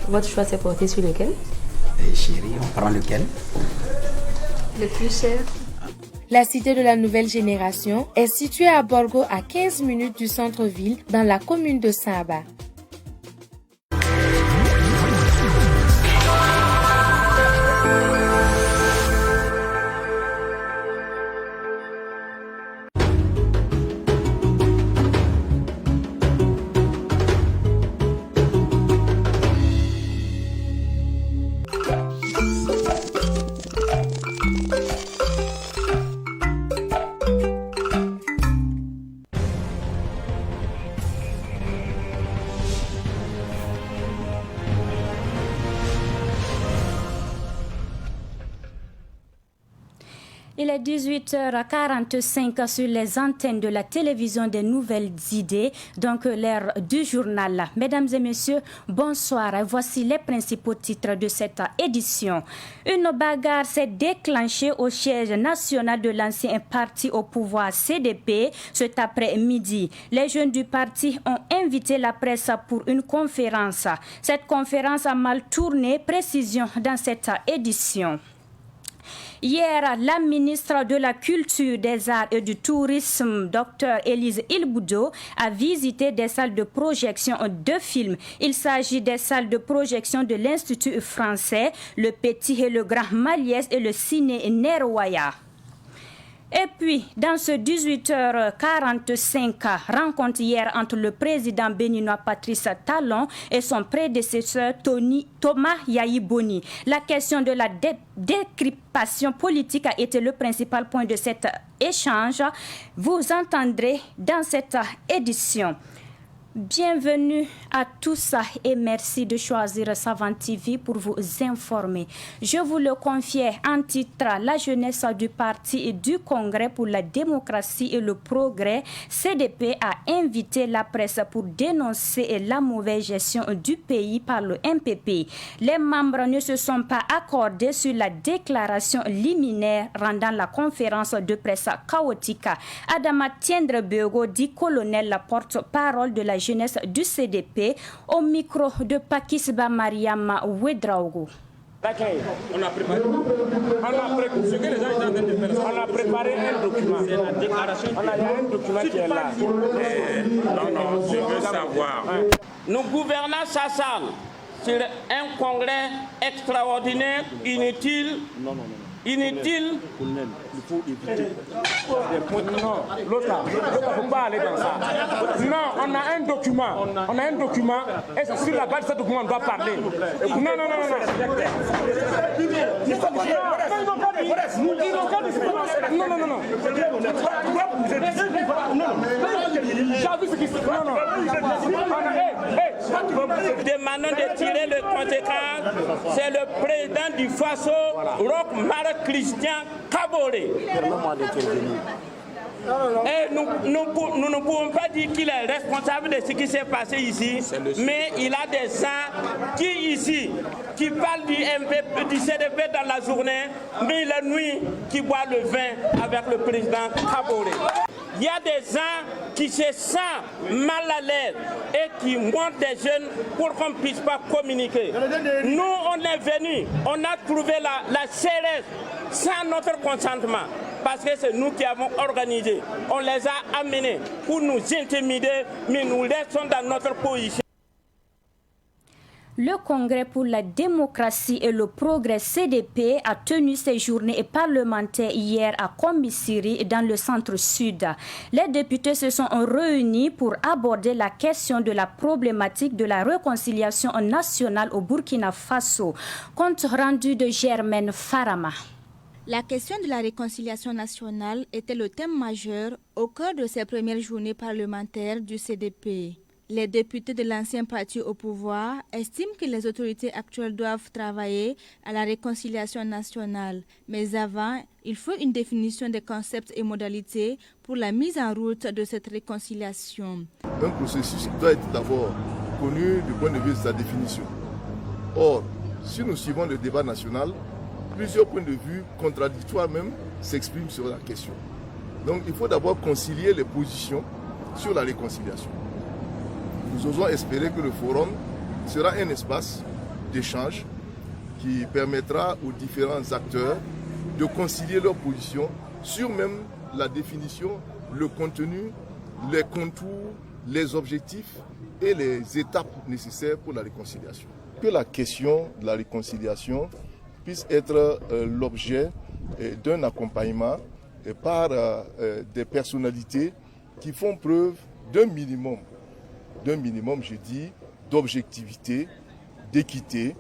Votre choix s'est porté sur lequel? Chérie, on prend lequel? Le plus cher. La cité de la nouvelle génération est située à Borgo, à 15 minutes du centre-ville, dans la commune de Saba. Il est 18h45 sur les antennes de la télévision des Nouvelles Idées, donc l'heure du journal. Mesdames et messieurs, bonsoir. Voici les principaux titres de cette édition. Une bagarre s'est déclenchée au siège national de l'ancien parti au pouvoir CDP cet après-midi. Les jeunes du parti ont invité la presse pour une conférence. Cette conférence a mal tourné, précision dans cette édition. Hier, la ministre de la Culture, des Arts et du Tourisme, Dr Élise Ilboudo, a visité des salles de projection de films. Il s'agit des salles de projection de l'Institut français, le Petit et le Grand Maliès et le Ciné Nerwaya. Et puis, dans ce 18h45, rencontre hier entre le président béninois Patrice Talon et son prédécesseur Thomas Yayi-Boni. La question de la décryptation politique a été le principal point de cet échange. Vous entendrez dans cette édition. Bienvenue à tous et merci de choisir Savant TV pour vous informer. Je vous le confiais en titre, la jeunesse du parti et du Congrès pour la démocratie et le progrès, CDP, a invité la presse pour dénoncer la mauvaise gestion du pays par le MPP. Les membres ne se sont pas accordés sur la déclaration liminaire rendant la conférence de presse chaotique. Adama Tiendre-Bego dit colonel, la porte-parole de la jeunesse du CDP, au micro de Pakisba Mariama Ouedraogo. On a préparé un document. C'est la déclaration. On a un document qui est là. Non, je veux savoir. Nous gouvernons Sassal sur un congrès extraordinaire, inutile. Inutile. Il faut éviter. Non, l'autre, il ne faut pas aller dans ça. Non, on a un document. On a un document. Et c'est sur la base de ce document qu'on doit parler. Non. Demandons de tirer les conséquences. C'est le président du FASO, Roch Marc Christian Kaboré. Et nous ne pouvons pas dire qu'il est responsable de ce qui s'est passé ici, mais il a des gens qui parlent du CDP dans la journée, mais la nuit qui boit le vin avec le président Kaboré. Il y a des gens qui se sentent mal à l'aise et qui montent des jeunes pour qu'on ne puisse pas communiquer. Nous, on est venus, on a trouvé la CRS sans notre consentement. Parce que c'est nous qui avons organisé. On les a amenés pour nous intimider, mais nous restons dans notre position. Le Congrès pour la démocratie et le progrès CDP a tenu ses journées parlementaires hier à Komissiri dans le centre-sud. Les députés se sont réunis pour aborder la question de la problématique de la réconciliation nationale au Burkina Faso. Compte rendu de Germaine Farama. La question de la réconciliation nationale était le thème majeur au cœur de ces premières journées parlementaires du CDP. Les députés de l'ancien parti au pouvoir estiment que les autorités actuelles doivent travailler à la réconciliation nationale. Mais avant, il faut une définition des concepts et modalités pour la mise en route de cette réconciliation. Un processus doit être d'abord connu du point de vue de sa définition. Or, si nous suivons le débat national, plusieurs points de vue contradictoires même s'expriment sur la question. Donc il faut d'abord concilier les positions sur la réconciliation. Nous osons espérer que le forum sera un espace d'échange qui permettra aux différents acteurs de concilier leurs positions sur même la définition, le contenu, les contours, les objectifs et les étapes nécessaires pour la réconciliation. Que la question de la réconciliation puisse être l'objet d'un accompagnement par des personnalités qui font preuve d'un minimum, je dis, d'objectivité, d'équité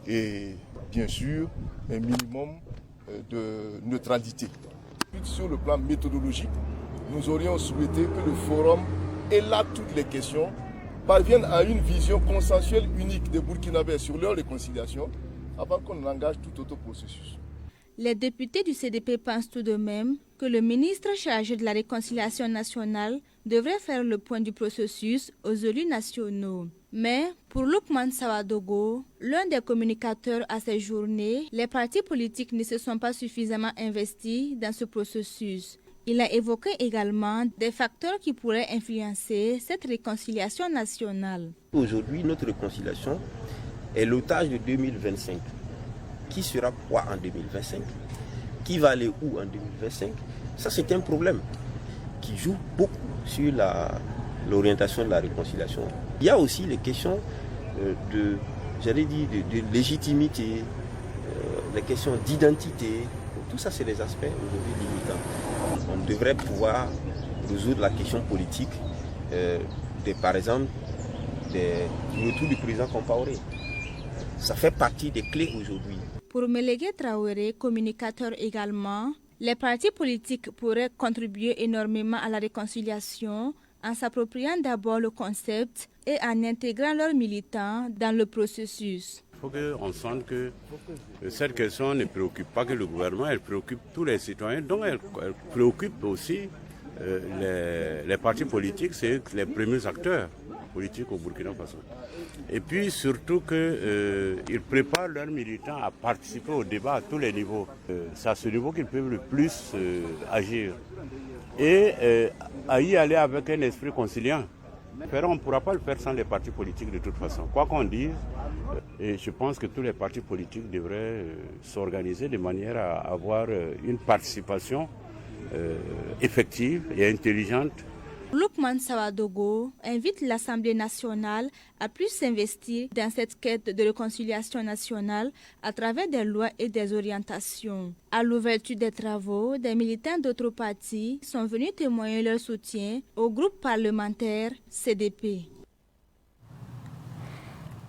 et bien sûr un minimum de neutralité. Sur le plan méthodologique, nous aurions souhaité que le forum ait là toutes les questions, parvienne à une vision consensuelle unique des Burkinabés sur leur réconciliation avant qu'on engage tout autre processus. Les députés du CDP pensent tout de même que le ministre chargé de la réconciliation nationale devrait faire le point du processus aux élus nationaux. Mais pour Lukman Sawadogo, l'un des communicateurs à ces journées, les partis politiques ne se sont pas suffisamment investis dans ce processus. Il a évoqué également des facteurs qui pourraient influencer cette réconciliation nationale. Aujourd'hui, notre réconciliation est l'otage de 2025. Qui sera quoi en 2025? Qui va aller où en 2025? Ça, c'est un problème qui joue beaucoup sur l'orientation de la réconciliation. Il y a aussi les questions de légitimité, les questions d'identité. Tout ça, c'est des aspects aujourd'hui limitants. On devrait pouvoir résoudre la question politique, par exemple, du retour du président Compaoré. Ça fait partie des clés aujourd'hui. Pour Melégué Traoré, communicateur également, les partis politiques pourraient contribuer énormément à la réconciliation en s'appropriant d'abord le concept et en intégrant leurs militants dans le processus. Il faut qu'on sente que cette question ne préoccupe pas que le gouvernement, elle préoccupe tous les citoyens, donc elle préoccupe aussi les partis politiques, c'est les premiers acteurs politiques au Burkina Faso. Et puis surtout qu'ils préparent leurs militants à participer au débat à tous les niveaux. C'est à ce niveau qu'ils peuvent le plus agir. Et à y aller avec un esprit conciliant. On ne pourra pas le faire sans les partis politiques de toute façon. Quoi qu'on dise, et je pense que tous les partis politiques devraient s'organiser de manière à avoir une participation effective et intelligente. Lukman Sawadogo invite l'Assemblée nationale à plus s'investir dans cette quête de réconciliation nationale à travers des lois et des orientations. À l'ouverture des travaux, des militants d'autres partis sont venus témoigner leur soutien au groupe parlementaire CDP.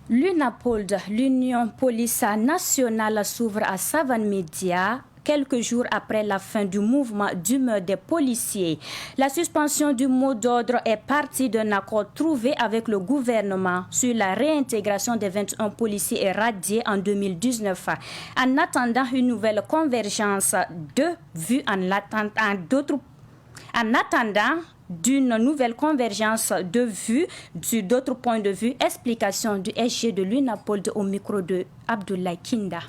L'UNAPOLD, l'Union Police Nationale, s'ouvre à Savane Média quelques jours après la fin du mouvement d'humeur des policiers. La suspension du mot d'ordre est partie d'un accord trouvé avec le gouvernement sur la réintégration des 21 policiers éradiés en 2019. En attendant une nouvelle convergence de vues, d'une nouvelle convergence de vues sur d'autres points de vue, explication du SG de l'UNAPOLD au micro de Abdoulaye Kinda.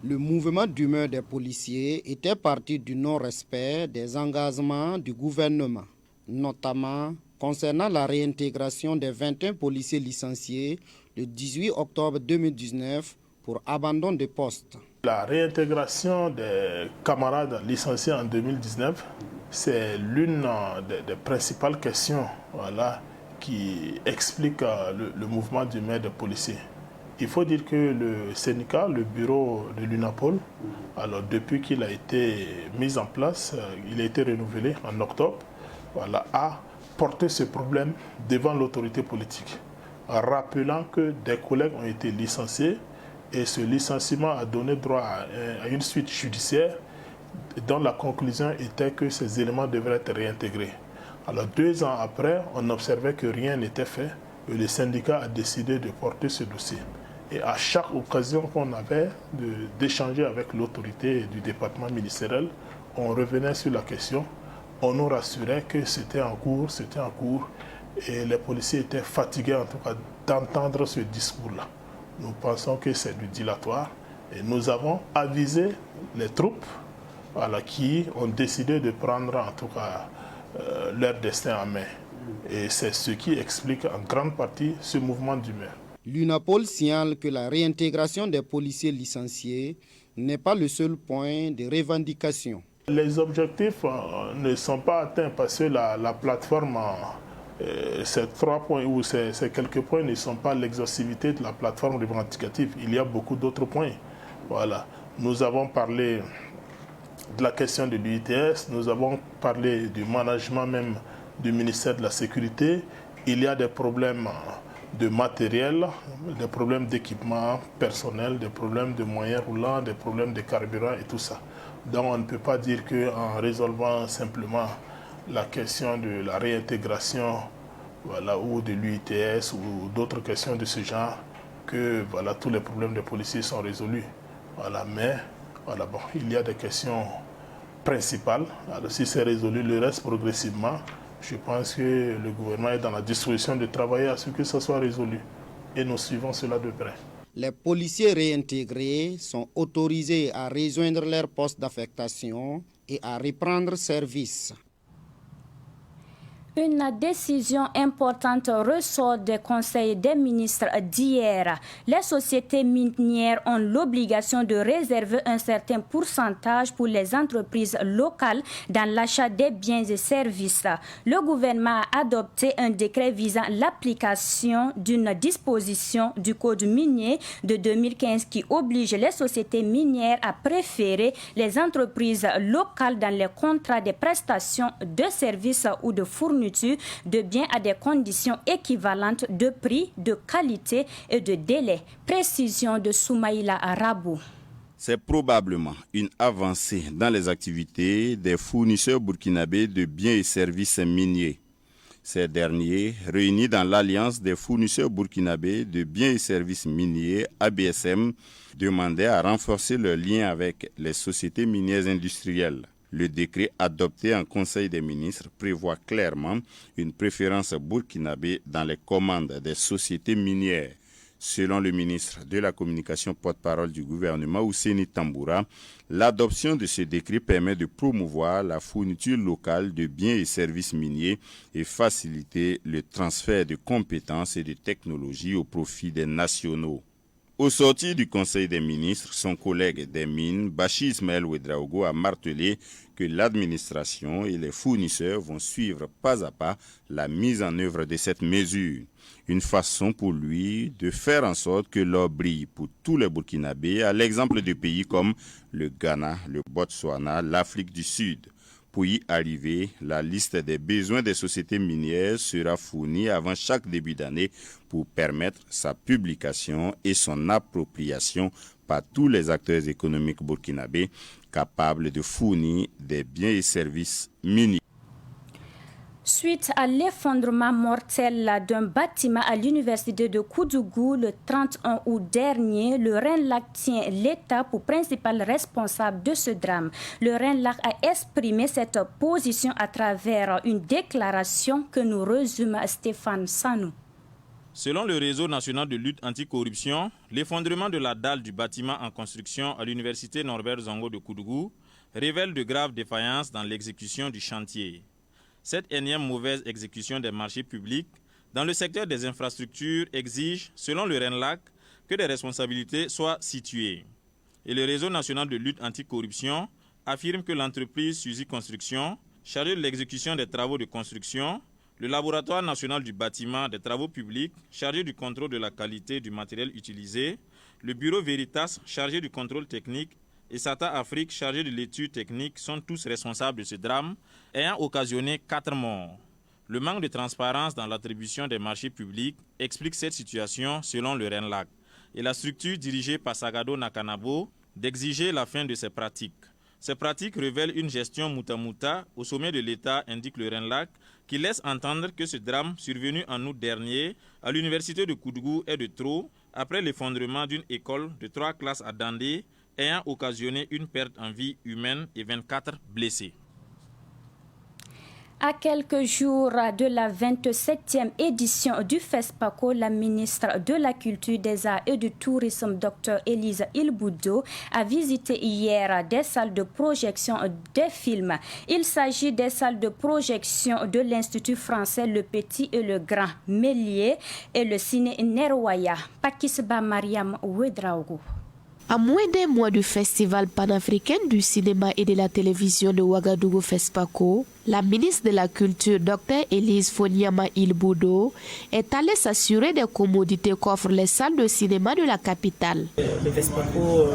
Le mouvement d'humeur des policiers était parti du non-respect des engagements du gouvernement, notamment concernant la réintégration des 21 policiers licenciés le 18 octobre 2019 pour abandon de poste. La réintégration des camarades licenciés en 2019, c'est l'une des principales questions qui explique le mouvement d'humeur des policiers. Il faut dire que le syndicat, le bureau de l'UNAPOL, alors depuis qu'il a été mis en place, il a été renouvelé en octobre, a porté ce problème devant l'autorité politique, en rappelant que des collègues ont été licenciés et ce licenciement a donné droit à une suite judiciaire dont la conclusion était que ces éléments devraient être réintégrés. Alors 2 ans après, on observait que rien n'était fait et le syndicat a décidé de porter ce dossier. Et à chaque occasion qu'on avait d'échanger avec l'autorité du département ministériel, on revenait sur la question, on nous rassurait que c'était en cours, et les policiers étaient fatigués en tout cas d'entendre ce discours-là. Nous pensons que c'est du dilatoire et nous avons avisé les troupes qui ont décidé de prendre en tout cas leur destin en main. Et c'est ce qui explique en grande partie ce mouvement d'humeur. L'UNAPOL signale que la réintégration des policiers licenciés n'est pas le seul point de revendication. Les objectifs ne sont pas atteints parce que la plateforme, ces 3 points ou ces quelques points ne sont pas l'exhaustivité de la plateforme revendicative. Il y a beaucoup d'autres points. Voilà. Nous avons parlé de la question de l'UITS, nous avons parlé du management même du ministère de la Sécurité. Il y a des problèmes de matériel, des problèmes d'équipement personnel, des problèmes de moyens roulants, des problèmes de carburant et tout ça. Donc on ne peut pas dire qu'en résolvant simplement la question de la réintégration, voilà, ou de l'UITS ou d'autres questions de ce genre, que voilà, tous les problèmes des policiers sont résolus. Voilà, mais voilà, bon, il y a des questions principales. Alors si c'est résolu, le reste progressivement, je pense que le gouvernement est dans la disposition de travailler à ce que ça soit résolu. Et nous suivons cela de près. Les policiers réintégrés sont autorisés à rejoindre leur poste d'affectation et à reprendre service. Une décision importante ressort des conseils des ministres d'hier. Les sociétés minières ont l'obligation de réserver un certain pourcentage pour les entreprises locales dans l'achat des biens et services. Le gouvernement a adopté un décret visant l'application d'une disposition du Code minier de 2015 qui oblige les sociétés minières à préférer les entreprises locales dans les contrats de prestations de services ou de fourniture de biens à des conditions équivalentes de prix, de qualité et de délai. Précision de Soumaïla Arabou. C'est probablement une avancée dans les activités des fournisseurs burkinabés de biens et services miniers. Ces derniers, réunis dans l'Alliance des fournisseurs burkinabés de biens et services miniers, ABSM, demandaient à renforcer leurs liens avec les sociétés minières industrielles. Le décret adopté en Conseil des ministres prévoit clairement une préférence burkinabé dans les commandes des sociétés minières. Selon le ministre de la Communication porte-parole du gouvernement, Ousseini Tamboura, l'adoption de ce décret permet de promouvoir la fourniture locale de biens et services miniers et faciliter le transfert de compétences et de technologies au profit des nationaux. Au sortir du Conseil des ministres, son collègue des mines, Bachi Ismaël Ouedraogo, a martelé que l'administration et les fournisseurs vont suivre pas à pas la mise en œuvre de cette mesure. Une façon pour lui de faire en sorte que l'or brille pour tous les Burkinabés, à l'exemple de pays comme le Ghana, le Botswana, l'Afrique du Sud. Pour y arriver, la liste des besoins des sociétés minières sera fournie avant chaque début d'année pour permettre sa publication et son appropriation par tous les acteurs économiques burkinabés capables de fournir des biens et services miniers. Suite à l'effondrement mortel d'un bâtiment à l'université de Koudougou le 31 août dernier, le Rhin-Lac tient l'État pour principal responsable de ce drame. Le Rhin-Lac a exprimé cette position à travers une déclaration que nous résume Stéphane Sanou. Selon le réseau national de lutte anticorruption, l'effondrement de la dalle du bâtiment en construction à l'université Norbert Zongo de Koudougou révèle de graves défaillances dans l'exécution du chantier. Cette énième mauvaise exécution des marchés publics dans le secteur des infrastructures exige, selon le Rhin-Lac, que des responsabilités soient situées. Et le réseau national de lutte anticorruption affirme que l'entreprise Suzy Construction, chargée de l'exécution des travaux de construction, le laboratoire national du bâtiment des travaux publics, chargé du contrôle de la qualité du matériel utilisé, le bureau Veritas, chargé du contrôle technique, et SATA Afrique, chargé de l'étude technique, sont tous responsables de ce drame, ayant occasionné 4 morts. Le manque de transparence dans l'attribution des marchés publics explique cette situation selon le Rhin-Lac, et la structure dirigée par Sagado Nakanabo d'exiger la fin de ces pratiques. Ces pratiques révèlent une gestion muta-muta au sommet de l'État, indique le Rhin-Lac, qui laisse entendre que ce drame survenu en août dernier à l'université de Koudougou est de trop, après l'effondrement d'une école de 3 classes à Dandé, ayant occasionné une perte en vie humaine et 24 blessés. À quelques jours de la 27e édition du FESPACO, la ministre de la Culture, des Arts et du Tourisme, Dr Élise Ilboudo, a visité hier des salles de projection des films. Il s'agit des salles de projection de l'Institut français Le Petit et le Grand Méliès et le Ciné Nerwaya. Pakisba Mariam Ouedraogo. À moins d'un mois du Festival panafricain du cinéma et de la télévision de Ouagadougou FESPACO, la ministre de la Culture, Dr Élise Fonyama Ilboudo, est allée s'assurer des commodités qu'offrent les salles de cinéma de la capitale. Le FESPACO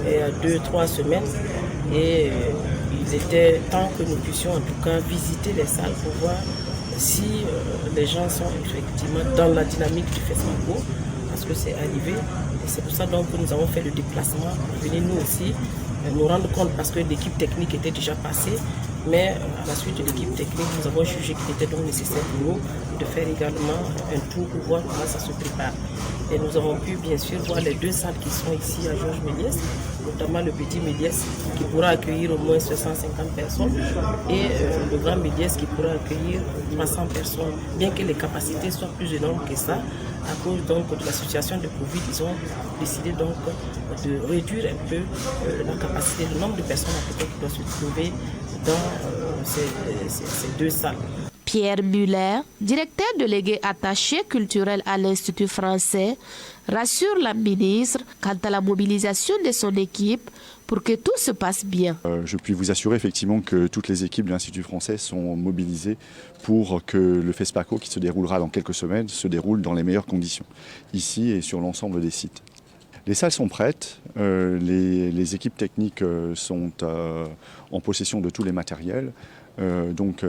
est à 2-3 semaines et il était temps que nous puissions en tout cas visiter les salles pour voir si les gens sont effectivement dans la dynamique du FESPACO, parce que c'est arrivé. Et c'est pour ça donc que nous avons fait le déplacement, venir nous aussi nous rendre compte, parce que l'équipe technique était déjà passée, mais à la suite de l'équipe technique, nous avons jugé qu'il était donc nécessaire pour nous de faire également un tour pour voir comment ça se prépare. Et nous avons pu bien sûr voir les deux salles qui sont ici à Georges Méliès, notamment le Petit Méliès qui pourra accueillir au moins 750 personnes et le Grand Méliès qui pourra accueillir 300 personnes, bien que les capacités soient plus énormes que ça. À cause donc de la situation de Covid, ils ont décidé donc de réduire un peu la capacité, le nombre de personnes à peu près qui doivent se trouver dans ces deux salles. Pierre Muller, directeur délégué attaché culturel à l'Institut français, rassure la ministre quant à la mobilisation de son équipe pour que tout se passe bien. Je puis vous assurer effectivement que toutes les équipes de l'Institut français sont mobilisées pour que le FESPACO, qui se déroulera dans quelques semaines, se déroule dans les meilleures conditions, ici et sur l'ensemble des sites. Les salles sont prêtes, les équipes techniques sont en possession de tous les matériels, donc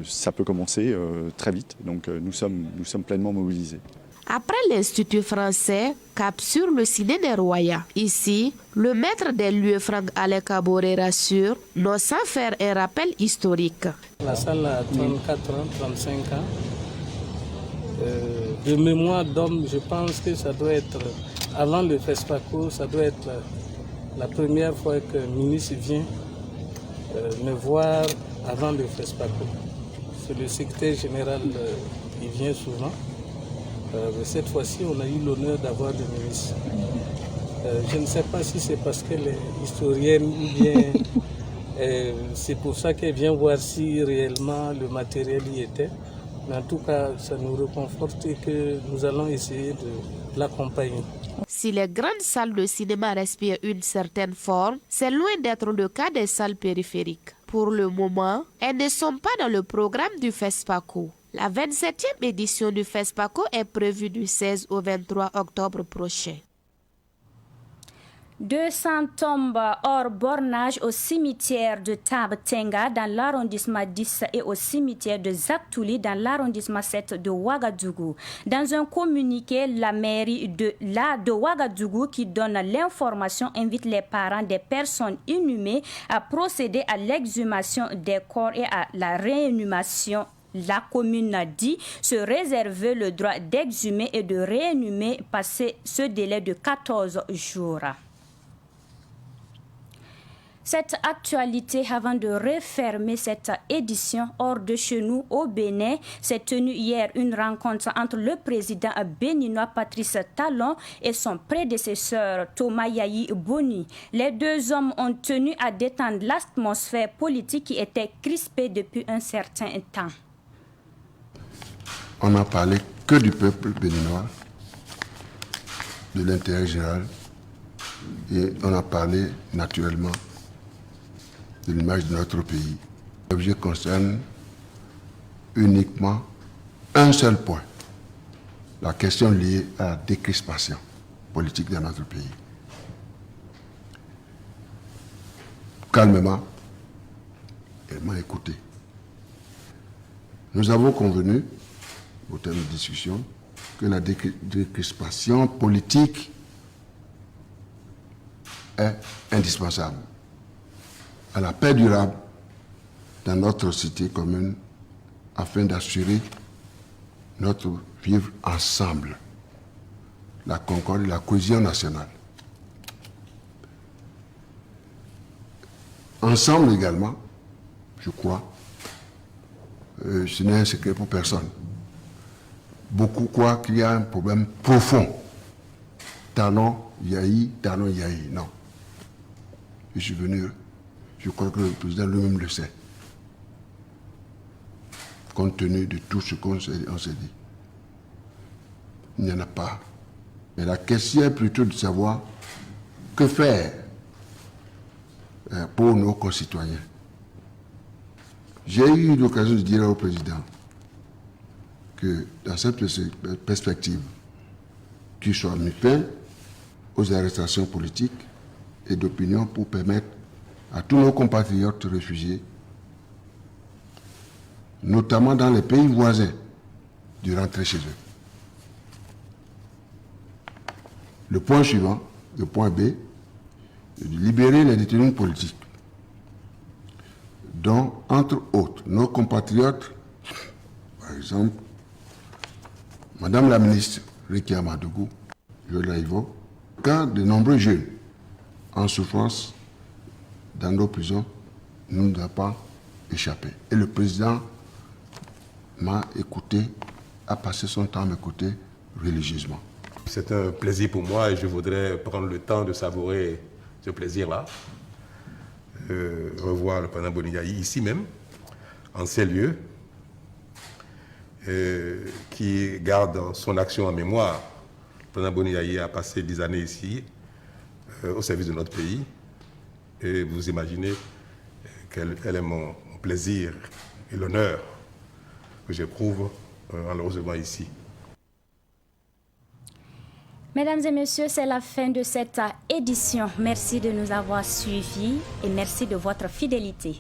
ça peut commencer très vite, donc nous sommes pleinement mobilisés. Après l'Institut français, cap sur le Ciné Nerwaya. Ici, le maître des lieux Franck Alec Kaboré rassure, non sans faire un rappel historique. La salle a 34 ans, 35 ans. De mémoire d'homme, je pense que ça doit être, avant le FESPACO, ça doit être la première fois que le ministre vient me voir avant le FESPACO. C'est le secrétaire général qui vient souvent. Cette fois-ci, on a eu l'honneur d'avoir le ministre. Je ne sais pas si c'est parce qu'elle est historienne ou bien c'est pour ça qu'elle vient voir si réellement le matériel y était. Mais en tout cas, ça nous réconforte et que nous allons essayer de l'accompagner. Si les grandes salles de cinéma respirent une certaine forme, c'est loin d'être le cas des salles périphériques. Pour le moment, elles ne sont pas dans le programme du FESPACO. La 27e édition du FESPACO est prévue du 16 au 23 octobre prochain. 200 tombes hors bornage au cimetière de Tabtenga dans l'arrondissement 10 et au cimetière de Zaktouli dans l'arrondissement 7 de Ouagadougou. Dans un communiqué, la mairie de Ouagadougou qui donne l'information invite les parents des personnes inhumées à procéder à l'exhumation des corps et à la réinhumation. La commune a dit se réserver le droit d'exhumer et de réinhumer passé ce délai de 14 jours. Cette actualité, avant de refermer cette édition hors de chez nous au Bénin, s'est tenue hier une rencontre entre le président béninois Patrice Talon et son prédécesseur Thomas Yayi Boni. Les deux hommes ont tenu à détendre l'atmosphère politique qui était crispée depuis un certain temps. On n'a parlé que du peuple béninois, de l'intérêt général, et on a parlé naturellement de l'image de notre pays. L'objet concerne uniquement un seul point, la question liée à la décrispation politique dans notre pays. Calmement, elle m'a écouté. Nous avons convenu, au terme de discussion, que la décrispation politique est indispensable à la paix durable dans notre cité commune afin d'assurer notre vivre ensemble, la concorde et la cohésion nationale. Ensemble également, je crois, ce n'est un secret pour personne. Beaucoup croient qu'il y a un problème profond. Talon, Yahi, Talon, Yahi. Non. Je suis venu, je crois que le président lui-même le sait. Compte tenu de tout ce qu'on s'est dit. Il n'y en a pas. Mais la question est plutôt de savoir que faire pour nos concitoyens. J'ai eu l'occasion de dire au président que dans cette perspective, qu'il soit mis fin aux arrestations politiques et d'opinion pour permettre à tous nos compatriotes réfugiés, notamment dans les pays voisins, de rentrer chez eux. Le point suivant, le point B, de libérer les détenus politiques, dont, entre autres, nos compatriotes, par exemple, Madame la ministre Rekia Madougou, Yola Ivo, car de nombreux jeunes en souffrance dans nos prisons ne nous a pas échappé. Et le président m'a écouté, a passé son temps à m'écouter religieusement. C'est un plaisir pour moi et je voudrais prendre le temps de savourer ce plaisir-là. Revoir le président Boni Yayi ici même, en ces lieux, qui garde son action en mémoire. Le président Boni Yayi a passé 10 années ici, au service de notre pays. Et vous imaginez quel est mon plaisir et l'honneur que j'éprouve en le recevant ici. Mesdames et messieurs, c'est la fin de cette édition. Merci de nous avoir suivis et merci de votre fidélité.